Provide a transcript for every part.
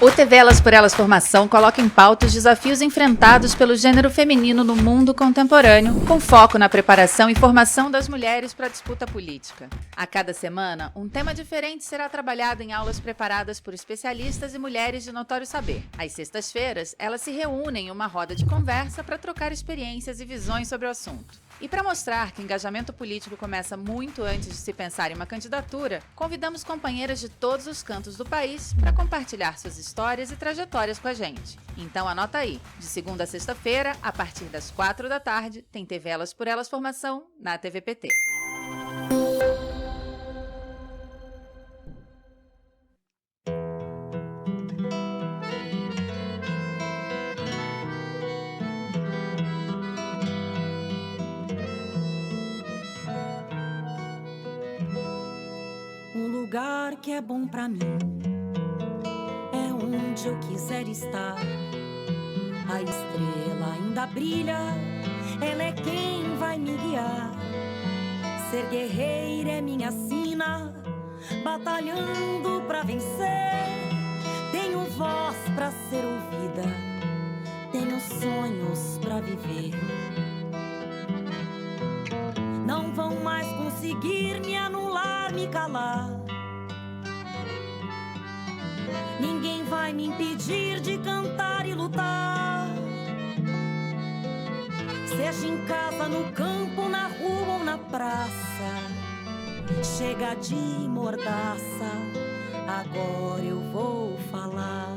O TV Elas por Elas Formação coloca em pauta os desafios enfrentados pelo gênero feminino no mundo contemporâneo, com foco na preparação e formação das mulheres para a disputa política. A cada semana, um tema diferente será trabalhado em aulas preparadas por especialistas e mulheres de notório saber. Às sextas-feiras, elas se reúnem em uma roda de conversa para trocar experiências e visões sobre o assunto. E para mostrar que o engajamento político começa muito antes de se pensar em uma candidatura, convidamos companheiras de todos os cantos do país para compartilhar suas histórias e trajetórias com a gente. Então anota aí, de segunda a sexta-feira, a partir das 4 da tarde, tem TV Elas por Elas Formação na TVPT. Um lugar que é bom pra mim é onde eu quiser estar. A estrela ainda brilha, ela é quem vai me guiar. Ser guerreira é minha sina, batalhando pra vencer. Tenho voz pra ser ouvida, tenho sonhos pra viver. Não vão mais conseguir me anular, me calar. Ninguém vai me impedir de cantar e lutar. Seja em casa, no campo, na rua ou na praça. Chega de mordaça, agora eu vou falar.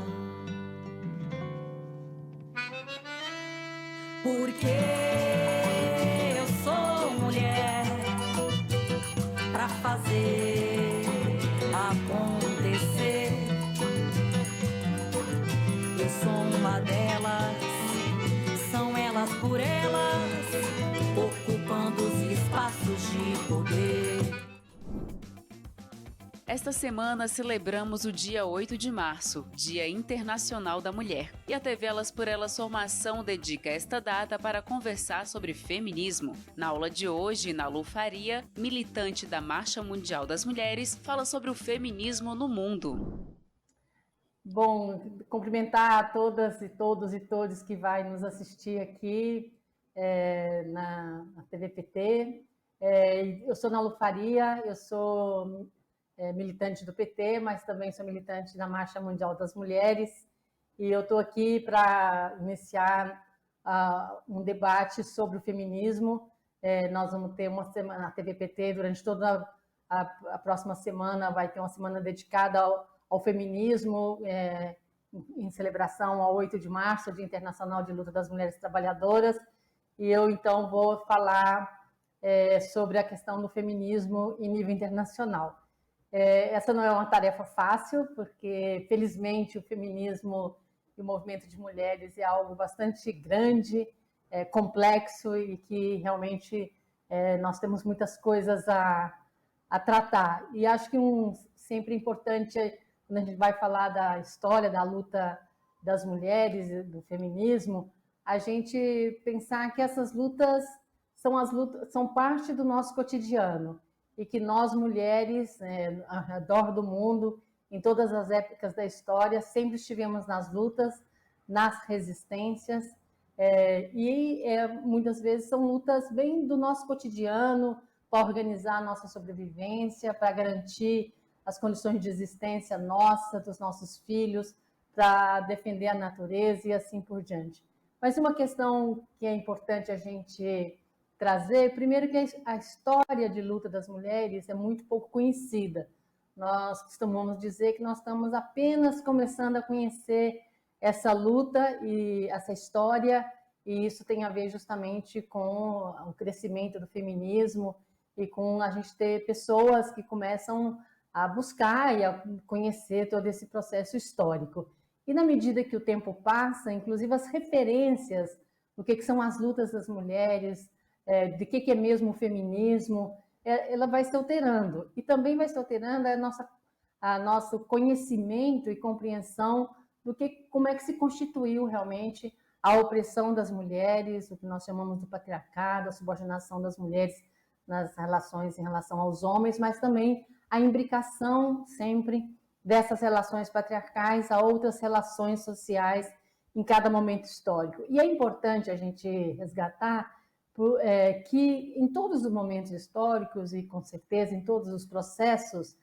Porque eu sou mulher pra fazer acontecer. Eu sou uma delas, são elas por elas, ocupando os espaços de poder. Esta semana celebramos o dia 8 de março, Dia Internacional da Mulher. E a TV Elas por Elas Formação dedica esta data para conversar sobre feminismo. Na aula de hoje, Nalu Faria, militante da Marcha Mundial das Mulheres, fala sobre o feminismo no mundo. Bom, cumprimentar a todas e todos e todos que vai nos assistir aqui na TVPT. Eu sou Nalu Faria, eu sou militante do PT, mas também sou militante da Marcha Mundial das Mulheres, e eu estou aqui para iniciar um debate sobre o feminismo. Nós vamos ter uma semana, a TVPT, durante toda a próxima semana, vai ter uma semana dedicada ao feminismo, em celebração ao 8 de março, Dia Internacional de Luta das Mulheres Trabalhadoras, e eu, então, vou falar sobre a questão do feminismo em nível internacional. Essa não é uma tarefa fácil, porque, felizmente, o feminismo e o movimento de mulheres é algo bastante grande, complexo, e que realmente nós temos muitas coisas a tratar. E acho que sempre importante, quando a gente vai falar da história da luta das mulheres, do feminismo, a gente pensar que essas lutas são parte do nosso cotidiano, e que nós, mulheres, ao redor do mundo, em todas as épocas da história, sempre estivemos nas lutas, nas resistências, e muitas vezes são lutas bem do nosso cotidiano, para organizar a nossa sobrevivência, para garantir as condições de existência nossa, dos nossos filhos, para defender a natureza e assim por diante. Mas uma questão que é importante a gente trazer, primeiro, que a história de luta das mulheres é muito pouco conhecida. Nós costumamos dizer que nós estamos apenas começando a conhecer essa luta e essa história, e isso tem a ver justamente com o crescimento do feminismo e com a gente ter pessoas que começam a buscar e a conhecer todo esse processo histórico. E na medida que o tempo passa, inclusive as referências do que são as lutas das mulheres, de que é mesmo o feminismo, ela vai se alterando. E também vai se alterando a nosso conhecimento e compreensão como é que se constituiu realmente a opressão das mulheres, o que nós chamamos de patriarcado, a subordinação das mulheres nas relações em relação aos homens, mas também a imbricação sempre dessas relações patriarcais a outras relações sociais em cada momento histórico. E é importante a gente resgatar que em todos os momentos históricos e, com certeza, em todos os processos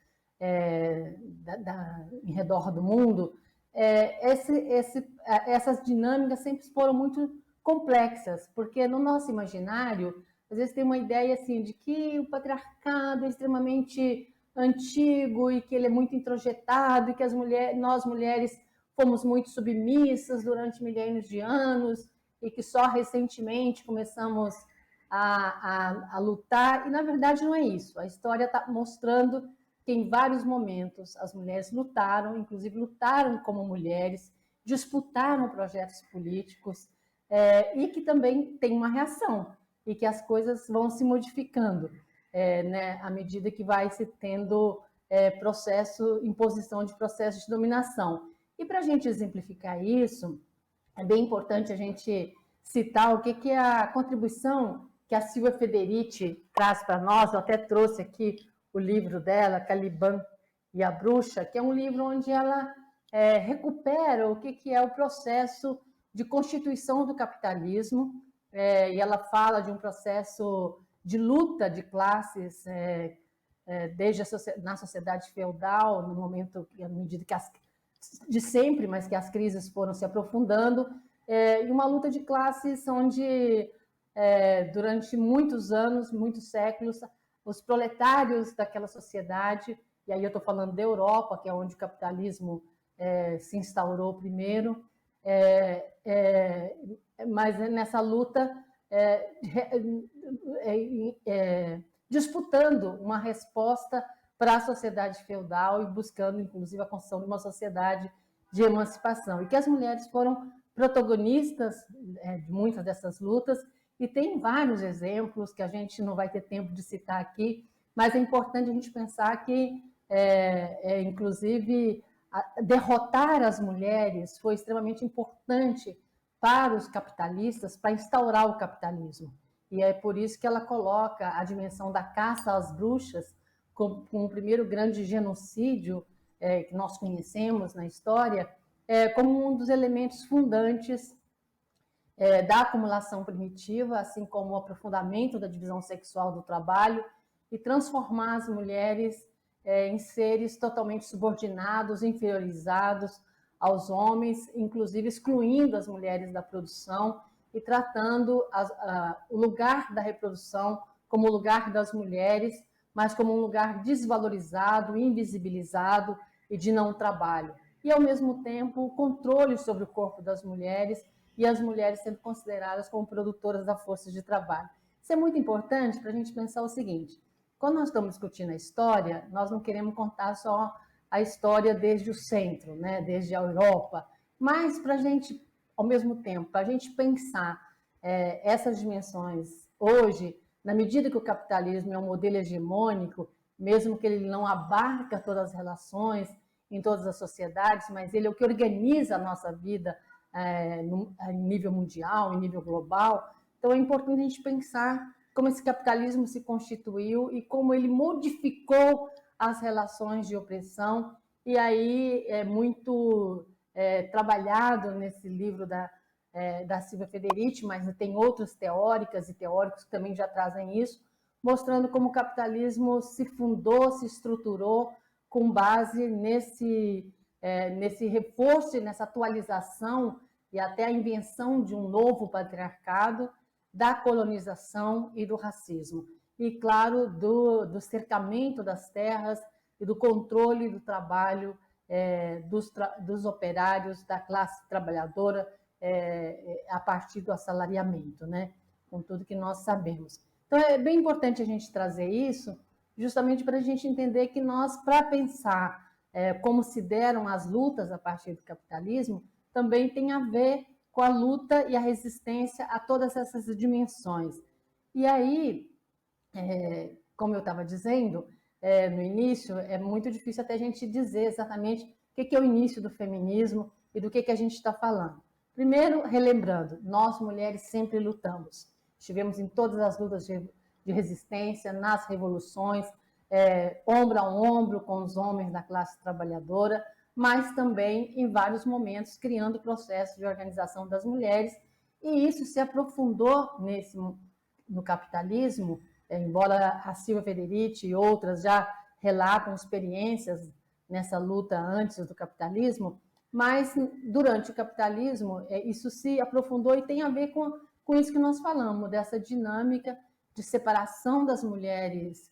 em redor do mundo, essas dinâmicas sempre foram muito complexas, porque no nosso imaginário, às vezes tem uma ideia assim de que o patriarcado é extremamente antigo e que ele é muito introjetado e que nós mulheres fomos muito submissas durante milênios de anos e que só recentemente começamos a lutar, e na verdade não é isso. A história está mostrando que em vários momentos as mulheres lutaram, inclusive lutaram como mulheres, disputaram projetos políticos, e que também tem uma reação, e que as coisas vão se modificando, né, à medida que vai se tendo imposição de processos de dominação. E para a gente exemplificar isso, é bem importante a gente citar o que é a contribuição que a Silvia Federici traz para nós. Eu até trouxe aqui o livro dela, Caliban e a Bruxa, que é um livro onde ela recupera o que é o processo de constituição do capitalismo, e ela fala de um processo de luta de classes desde na sociedade feudal, no momento, à medida que de sempre, mas que as crises foram se aprofundando, e uma luta de classes onde, durante muitos anos, muitos séculos, os proletários daquela sociedade, e aí eu estou falando da Europa, que é onde o capitalismo se instaurou primeiro, mas nessa luta disputando uma resposta para a sociedade feudal e buscando, inclusive, a construção de uma sociedade de emancipação. E que as mulheres foram protagonistas de muitas dessas lutas, e tem vários exemplos que a gente não vai ter tempo de citar aqui, mas é importante a gente pensar que, inclusive, derrotar as mulheres foi extremamente importante para os capitalistas, para instaurar o capitalismo. E é por isso que ela coloca a dimensão da caça às bruxas como o primeiro grande genocídio que nós conhecemos na história, como um dos elementos fundantes da acumulação primitiva, assim como o aprofundamento da divisão sexual do trabalho, e transformar as mulheres em seres totalmente subordinados, inferiorizados aos homens, inclusive excluindo as mulheres da produção e tratando o lugar da reprodução como o lugar das mulheres, mas como um lugar desvalorizado, invisibilizado e de não trabalho. E, ao mesmo tempo, o controle sobre o corpo das mulheres, e as mulheres sendo consideradas como produtoras da força de trabalho. Isso é muito importante para a gente pensar o seguinte: quando nós estamos discutindo a história, nós não queremos contar só a história desde o centro, né, desde a Europa, mas para a gente, ao mesmo tempo, para a gente pensar essas dimensões hoje, na medida que o capitalismo é um modelo hegemônico, mesmo que ele não abarca todas as relações em todas as sociedades, mas ele é o que organiza a nossa vida em nível mundial, em nível global. Então é importante a gente pensar como esse capitalismo se constituiu e como ele modificou as relações de opressão, e aí é muito trabalhado nesse livro da Silvia Federici, mas tem outras teóricas e teóricos que também já trazem isso, mostrando como o capitalismo se fundou, se estruturou com base nesse reforço e nessa atualização e até a invenção de um novo patriarcado, da colonização e do racismo. E, claro, do cercamento das terras e do controle do trabalho dos operários, da classe trabalhadora, a partir do assalariamento, né? Com tudo que nós sabemos. Então, é bem importante a gente trazer isso, justamente para a gente entender que nós, para pensar como se deram as lutas a partir do capitalismo, também tem a ver com a luta e a resistência a todas essas dimensões. E aí, como eu estava dizendo no início, é muito difícil até a gente dizer exatamente o que é o início do feminismo e do que a gente está falando. Primeiro, relembrando, nós mulheres sempre lutamos. Estivemos em todas as lutas de resistência, nas revoluções, ombro a ombro com os homens da classe trabalhadora, mas também, em vários momentos, criando processos de organização das mulheres, e isso se aprofundou no capitalismo, embora a Silvia Federici e outras já relatam experiências nessa luta antes do capitalismo, mas durante o capitalismo isso se aprofundou e tem a ver com isso que nós falamos, dessa dinâmica de separação das mulheres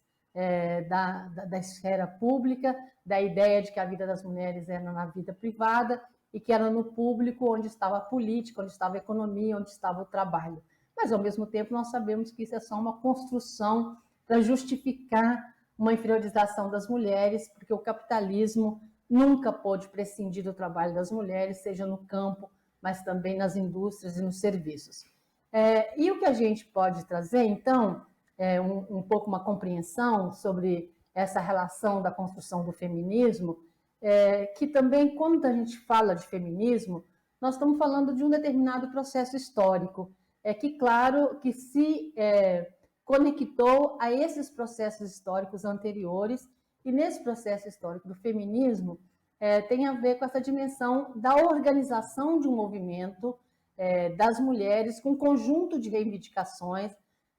da esfera pública, da ideia de que a vida das mulheres era na vida privada e que era no público onde estava a política, onde estava a economia, onde estava o trabalho. Mas, ao mesmo tempo, nós sabemos que isso é só uma construção para justificar uma inferiorização das mulheres, porque o capitalismo nunca pôde prescindir do trabalho das mulheres, seja no campo, mas também nas indústrias e nos serviços. E o que a gente pode trazer, então, é um pouco uma compreensão sobre essa relação da construção do feminismo, que também, quando a gente fala de feminismo, nós estamos falando de um determinado processo histórico, que, claro, que se conectou a esses processos históricos anteriores, e nesse processo histórico do feminismo tem a ver com essa dimensão da organização de um movimento das mulheres com um conjunto de reivindicações,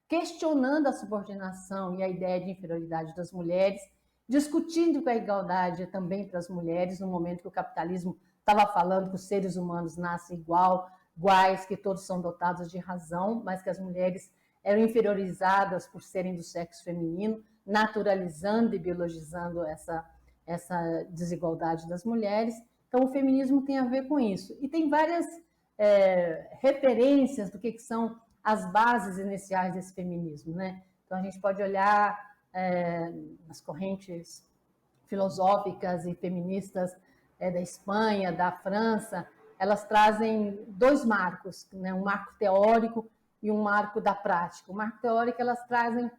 questionando a subordinação e a ideia de inferioridade das mulheres, discutindo com a igualdade também para as mulheres, no momento que o capitalismo estava falando que os seres humanos nascem iguais, que todos são dotados de razão, mas que as mulheres eram inferiorizadas por serem do sexo feminino, naturalizando e biologizando essa desigualdade das mulheres. Então, o feminismo tem a ver com isso. E tem várias referências do que são as bases iniciais desse feminismo, né? Então, a gente pode olhar nas correntes filosóficas e feministas da Espanha, da França, elas trazem dois marcos, né? Um marco teórico e um marco da prática. O marco teórico, elas trazem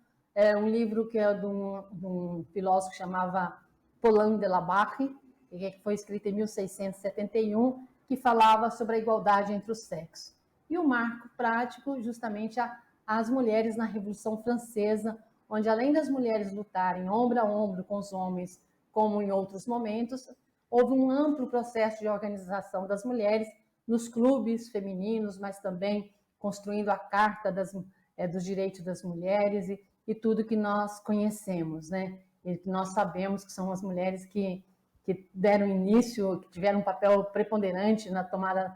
um livro que é de um filósofo que chamava Paulin de la Barre, que foi escrito em 1671, que falava sobre a igualdade entre os sexos. E o marco prático, justamente, as mulheres na Revolução Francesa, onde, além das mulheres lutarem ombro a ombro com os homens, como em outros momentos, houve um amplo processo de organização das mulheres nos clubes femininos, mas também construindo a Carta dos Direitos das Mulheres e tudo que nós conhecemos, né? E que nós sabemos que são as mulheres que deram início, que tiveram um papel preponderante na tomada,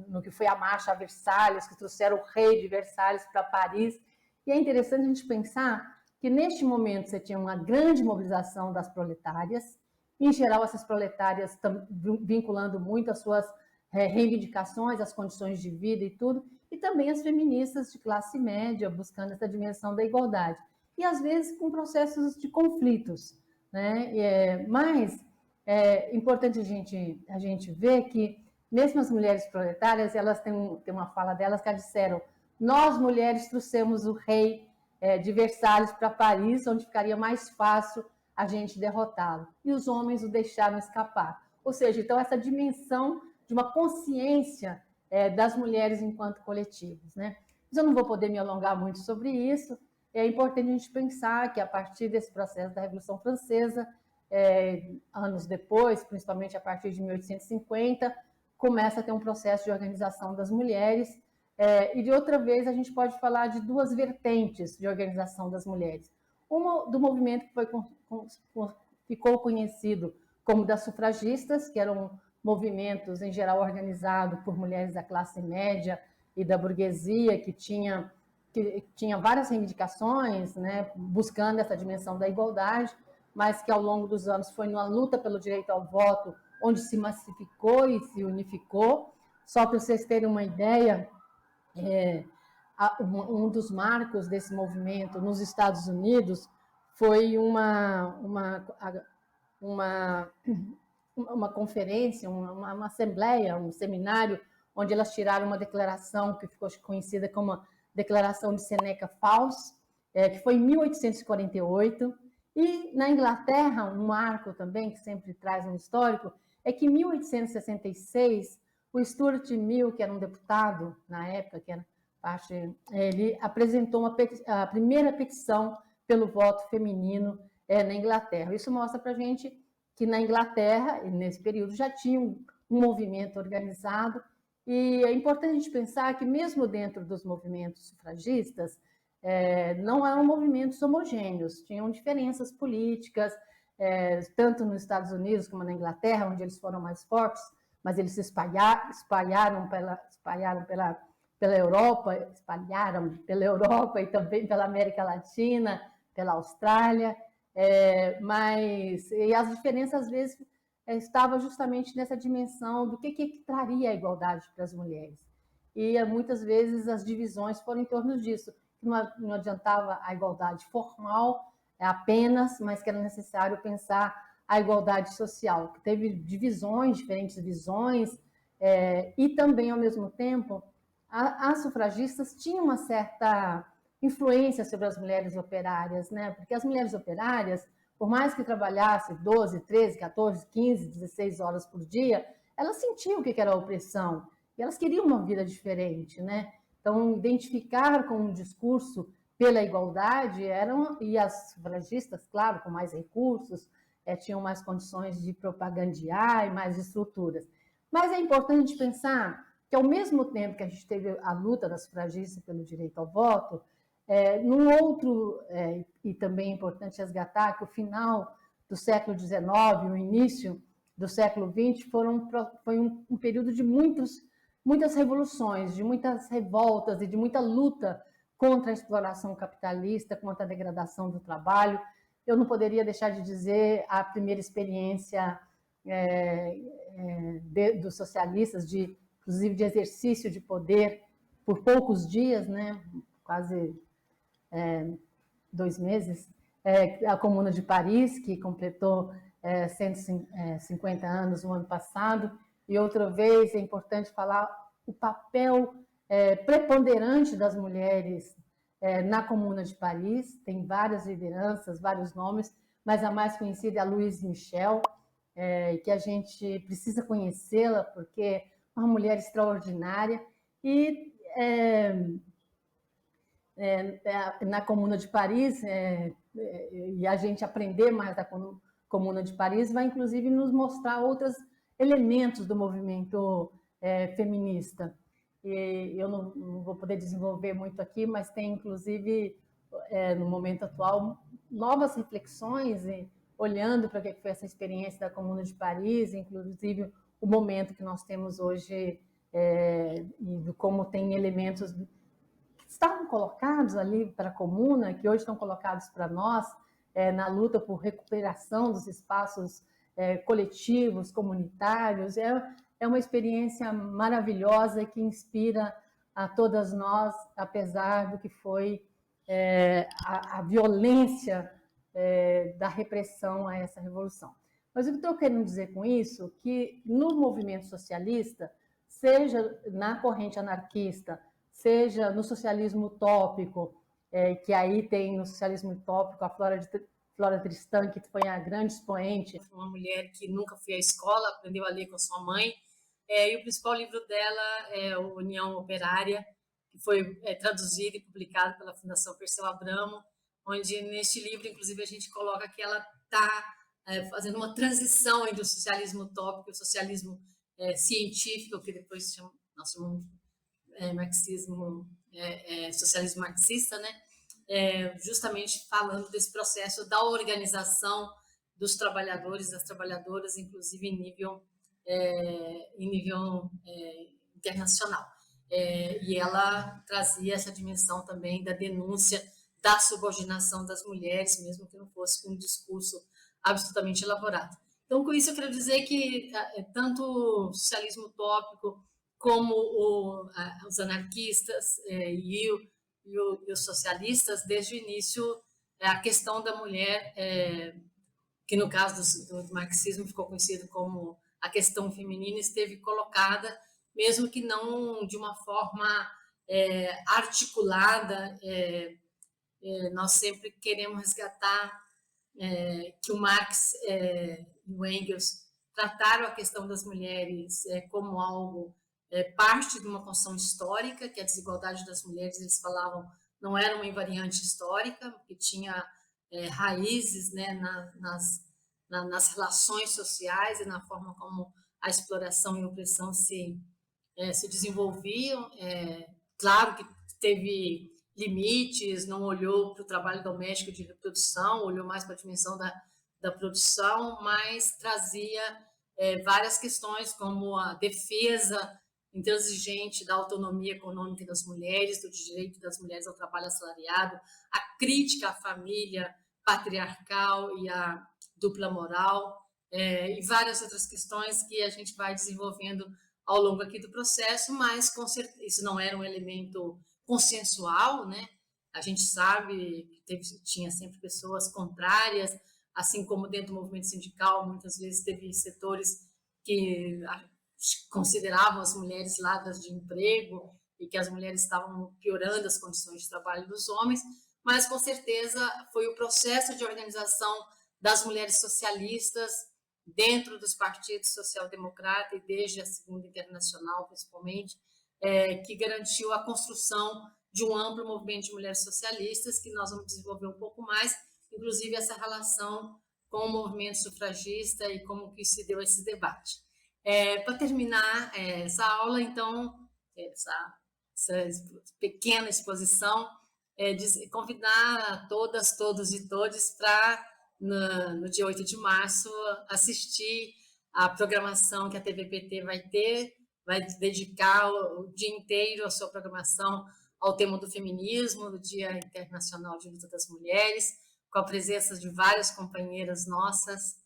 no que foi a marcha a Versalhes, que trouxeram o rei de Versalhes para Paris. E é interessante a gente pensar que, neste momento, você tinha uma grande mobilização das proletárias, em geral, essas proletárias estão vinculando muito as suas reivindicações, as condições de vida e tudo, e também as feministas de classe média, buscando essa dimensão da igualdade. E, às vezes, com processos de conflitos, né? Mas é importante a gente ver que, mesmo as mulheres proletárias, elas têm uma fala delas que elas disseram: nós, mulheres, trouxemos o rei de Versalhes para Paris, onde ficaria mais fácil a gente derrotá-lo. E os homens o deixaram escapar. Ou seja, então, essa dimensão de uma consciência das mulheres enquanto coletivos, né? Mas eu não vou poder me alongar muito sobre isso. É importante a gente pensar que, a partir desse processo da Revolução Francesa, anos depois, principalmente a partir de 1850, começa a ter um processo de organização das mulheres. E, de outra vez, a gente pode falar de duas vertentes de organização das mulheres. Uma do movimento que ficou conhecido como das sufragistas, que eram movimentos, em geral, organizados por mulheres da classe média e da burguesia, que tinha várias reivindicações, né, buscando essa dimensão da igualdade, mas que, ao longo dos anos, foi numa luta pelo direito ao voto onde se massificou e se unificou. Só para vocês terem uma ideia, um dos marcos desse movimento nos Estados Unidos foi uma conferência, uma assembleia, um seminário, onde elas tiraram uma declaração que ficou conhecida como a Declaração de Seneca Falls, que foi em 1848. E, na Inglaterra, um marco também, que sempre traz um histórico, é que em 1866, o Stuart Mill, que era um deputado na época, ele apresentou a primeira petição pelo voto feminino na Inglaterra. Isso mostra para a gente que na Inglaterra, nesse período, já tinha um movimento organizado, e é importante a gente pensar que mesmo dentro dos movimentos sufragistas, não eram movimentos homogêneos, tinham diferenças políticas, tanto nos Estados Unidos como na Inglaterra, onde eles foram mais fortes, mas eles se espalharam pela Europa e também pela América Latina, pela Austrália, e as diferenças às vezes estavam justamente nessa dimensão do que traria a igualdade para as mulheres. E muitas vezes as divisões foram em torno disso, que não adiantava a igualdade formal apenas, mas que era necessário pensar a igualdade social, que teve diferentes visões, e também, ao mesmo tempo, as sufragistas tinham uma certa influência sobre as mulheres operárias, né? Porque as mulheres operárias, por mais que trabalhassem 12, 13, 14, 15, 16 horas por dia, elas sentiam o que era a opressão e elas queriam uma vida diferente, né? Então, identificar com um discurso pela igualdade e as sufragistas, claro, com mais recursos, tinham mais condições de propagandear e mais estruturas. Mas é importante pensar que, ao mesmo tempo que a gente teve a luta das sufragistas pelo direito ao voto, e também é importante resgatar que o final do século XIX, o início do século XX, foi um período de muitas revoluções, de muitas revoltas e de muita luta contra a exploração capitalista, contra a degradação do trabalho. Eu não poderia deixar de dizer a primeira experiência dos socialistas, inclusive de exercício de poder por poucos dias, né? Quase 2 meses, a Comuna de Paris, que completou 150 anos no ano passado, e outra vez é importante falar o papel preponderante das mulheres na Comuna de Paris. Tem várias lideranças, vários nomes, mas a mais conhecida é a Louise Michel, que a gente precisa conhecê-la, porque é uma mulher extraordinária, e na Comuna de Paris, e a gente aprender mais da Comuna de Paris vai, inclusive, nos mostrar outros elementos do movimento feminista. E eu não vou poder desenvolver muito aqui, mas tem, inclusive, no momento atual, novas reflexões, olhando para o que foi essa experiência da Comuna de Paris, inclusive o momento que nós temos hoje, e de como tem elementos que estavam colocados ali para a Comuna, que hoje estão colocados para nós, na luta por recuperação dos espaços coletivos, comunitários. É uma experiência maravilhosa que inspira a todas nós, apesar do que foi a violência da repressão a essa revolução. Mas o que estou querendo dizer com isso? Que no movimento socialista, seja na corrente anarquista, seja no socialismo utópico, que aí tem no socialismo utópico a Flora Tristan, que foi a grande expoente, uma mulher que nunca foi à escola, aprendeu a ler com sua mãe, e o principal livro dela é o União Operária, que foi traduzido e publicado pela Fundação Perseu Abramo, onde neste livro, inclusive, a gente coloca que ela está fazendo uma transição entre o socialismo utópico e o socialismo científico, que depois nós chamamos marxismo, socialismo marxista, né? Justamente falando desse processo da organização dos trabalhadores, das trabalhadoras, inclusive em nível internacional. E ela trazia essa dimensão também da denúncia da subordinação das mulheres, mesmo que não fosse com um discurso absolutamente elaborado. Então, com isso, eu quero dizer que tanto o socialismo utópico como os anarquistas e os socialistas, desde o início, a questão da mulher, que no caso do marxismo ficou conhecido como a questão feminina, esteve colocada, mesmo que não de uma forma articulada. Nós sempre queremos resgatar que o Marx e o Engels trataram a questão das mulheres como algo parte de uma construção histórica, que é a desigualdade das mulheres. Eles falavam não era uma invariante histórica, que tinha raízes, né, nas relações sociais e na forma como a exploração e a opressão se desenvolviam. Claro que teve limites, não olhou para o trabalho doméstico de reprodução, olhou mais para a dimensão da produção, mas trazia várias questões, como a defesa intransigente da autonomia econômica das mulheres, do direito das mulheres ao trabalho assalariado, a crítica à família patriarcal e à dupla moral, e várias outras questões que a gente vai desenvolvendo ao longo aqui do processo, mas com certeza isso não era um elemento consensual, né? A gente sabe que tinha sempre pessoas contrárias, assim como dentro do movimento sindical, muitas vezes teve setores que consideravam as mulheres largas de emprego e que as mulheres estavam piorando as condições de trabalho dos homens, mas com certeza foi o processo de organização das mulheres socialistas dentro dos partidos social-democrata e desde a Segunda Internacional, principalmente, que garantiu a construção de um amplo movimento de mulheres socialistas, que nós vamos desenvolver um pouco mais, inclusive essa relação com o movimento sufragista e como que se deu esse debate. Para terminar essa aula, então, essa pequena exposição, convidar todas, todos e todes para, no dia 8 de março, assistir a programação que a TVPT vai dedicar o dia inteiro a sua programação ao tema do feminismo, do Dia Internacional de Luta das Mulheres, com a presença de várias companheiras nossas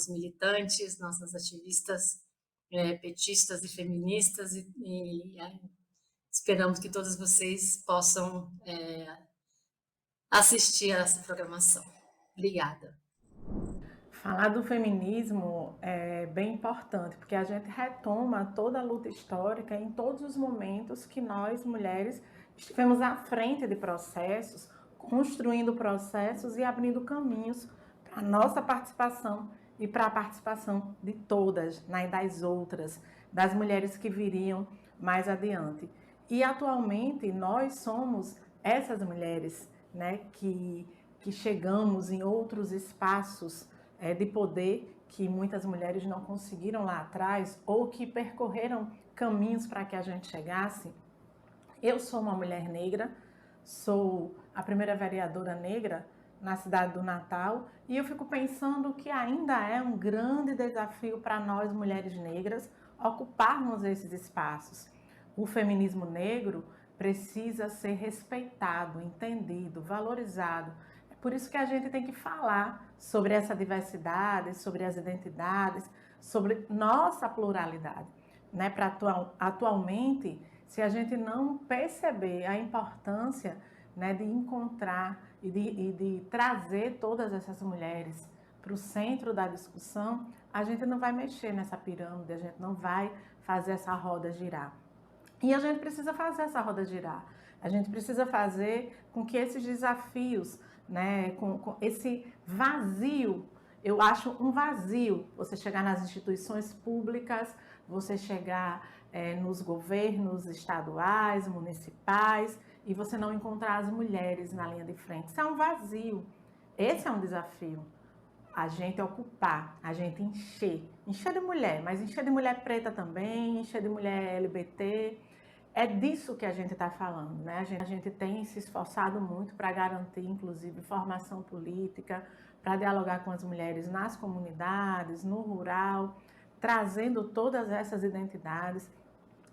militantes, nossas ativistas petistas e feministas, e esperamos que todos vocês possam assistir a essa programação. Obrigada. Falar do feminismo é bem importante, porque a gente retoma toda a luta histórica em todos os momentos que nós, mulheres, estivemos à frente de processos, construindo processos e abrindo caminhos para a nossa participação e para a participação de todas, né, das outras, das mulheres que viriam mais adiante. E atualmente nós somos essas mulheres, né, que chegamos em outros espaços de poder que muitas mulheres não conseguiram lá atrás ou que percorreram caminhos para que a gente chegasse. Eu sou uma mulher negra, sou a primeira vereadora negra na cidade do Natal e eu fico pensando que ainda é um grande desafio para nós mulheres negras ocuparmos esses espaços. O feminismo negro precisa ser respeitado, entendido, valorizado. É por isso que a gente tem que falar sobre essa diversidade, sobre as identidades, sobre nossa pluralidade, né? Para atualmente, se a gente não perceber a importância, né, de encontrar e de trazer todas essas mulheres para o centro da discussão, a gente não vai mexer nessa pirâmide, a gente não vai fazer essa roda girar. E a gente precisa fazer essa roda girar. A gente precisa fazer com que esses desafios, né, com esse vazio, eu acho um vazio você chegar nas instituições públicas, você chegar nos governos estaduais, municipais, e você não encontrar as mulheres na linha de frente. Isso é um vazio. Esse é um desafio. A gente ocupar, a gente encher de mulher, mas encher de mulher preta também, encher de mulher LGBT. É disso que a gente está falando, né? A gente tem se esforçado muito para garantir, inclusive, formação política, para dialogar com as mulheres nas comunidades, no rural, trazendo todas essas identidades.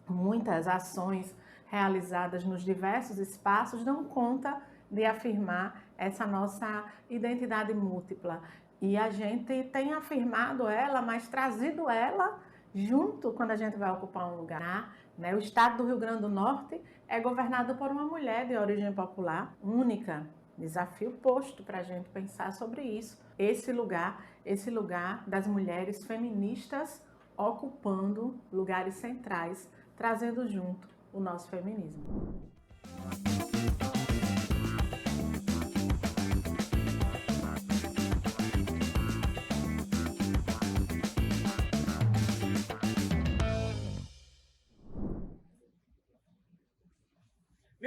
Muitas ações realizadas nos diversos espaços dão conta de afirmar essa nossa identidade múltipla. E a gente tem afirmado ela, mas trazido ela junto quando a gente vai ocupar um lugar, né? O estado do Rio Grande do Norte é governado por uma mulher de origem popular, única. Desafio posto para a gente pensar sobre isso. Esse lugar das mulheres feministas ocupando lugares centrais, trazendo junto o nosso feminismo.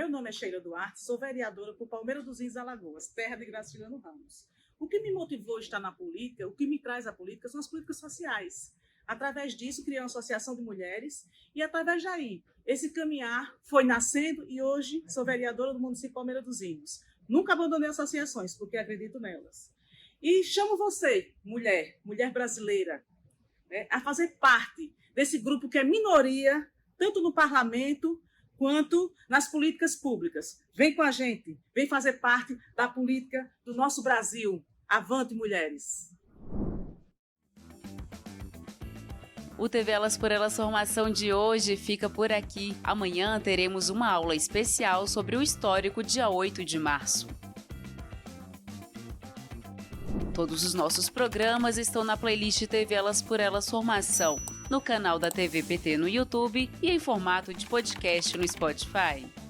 Meu nome é Sheila Duarte, sou vereadora por Palmeira dos Índios, Alagoas, terra de Graciliano Ramos. O que me motivou a estar na política, o que me traz à política, são as políticas sociais. Através disso, criei uma associação de mulheres e, através daí, esse caminhar foi nascendo e hoje sou vereadora do município de Palmeira dos Índios. Nunca abandonei associações, porque acredito nelas. E chamo você, mulher brasileira, né, a fazer parte desse grupo que é minoria, tanto no parlamento quanto nas políticas públicas. Vem com a gente, vem fazer parte da política do nosso Brasil. Avante, mulheres! O TV Elas por Elas Formação de hoje fica por aqui. Amanhã teremos uma aula especial sobre o histórico dia 8 de março. Todos os nossos programas estão na playlist TV Elas por Elas Formação, no canal da TVPT no YouTube e em formato de podcast no Spotify.